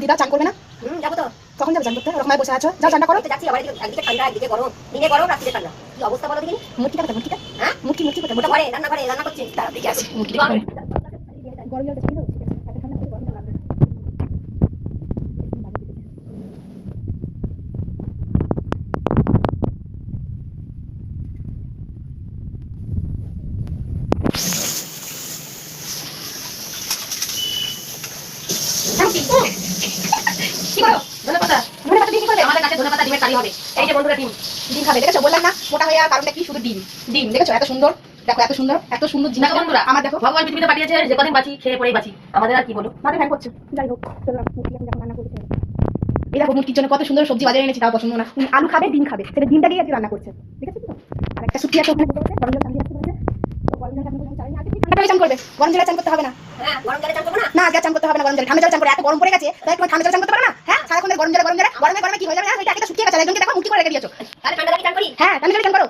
দিদা চান করবে না? যাবো তো। কখন যাবে চান করতে? ওরকম বসে আছো, যাও চানটা করো। যাচ্ছি, আবার একদিকে ঠান্ডা একদিকে গরম, দিনে গরম রাত্রিতে ঠান্ডা, কি অবস্থা বলো দেখিনি। মুটকিটা কোথায়? মুটকিটা হ্যাঁ মুটকি মুটকি কোথায়? ওটা ঘরে রান্না করছি। তার দিকে আছে মুটকি। গরম জল ছিল, ঠিক আছে, ঠান্ডা করে গরম জল লাগবে। কি করো? ধনেপাতা দিয়ে কি করবে? আমাদের কাছে ধনেপাতা ডিমের কারি হবে। এই যে বন্ধুরা ডিম খাবে, দেখেছো? বললাম না মোটা হয়ে যাওয়ার কারণটা কি? শুধু ডিম। ডিম দেখেছো এত সুন্দর, দেখো এত সুন্দর জিনিস। বন্ধুরা আমার দেখো ভগবান পৃথিবীতে পাঠিয়েছে, যে কদিন বাঁচি খেয়ে পড়েই বাঁচি, আমাদের আর কি বলো। মাথায় ফ্যান করছে। যাই হোক, চললাম মুটকি এখন রান্না করতে। এই দেখো মুটকির জন্য কত সুন্দর সবজি বাজারে এনেছি, তাও পছন্দ না। আলু খাবে, ডিম খাবে, সেটা ডিমটা দিয়ে আজকে রান্না করছে, দেখেছো তো? আর একটা শুকিয়ে আছে ওখানে বসে বসে গরম জল চান দিয়ে আসতে বলেছে। তো গরম জল চান করতে চাই না, আজকে ঠান্ডা জলে চান করবে, গরম জলে চান করতে হবে না। হ্যাঁ গরম জলে চান করবো না? না, আজকে চান করতে হবে না, গরম জলে। ঠান্ডা জলে চান করে এত গরম পড়ে গেছে, তাই তোমার ঠান্ডা জলে চান করতে পারো না? হ্যাঁ, সারাক্ষণ গরম জলে গরমে গরমে কি হয়ে যাবে? এটা শুকিয়ে গেছে, একজনকে দেখো মুটকি করে রেখে দিয়েছো। তাহলে ঠান্ডা জলে চান করি। হ্যাঁ, ঠান্ডা জলে চান করো।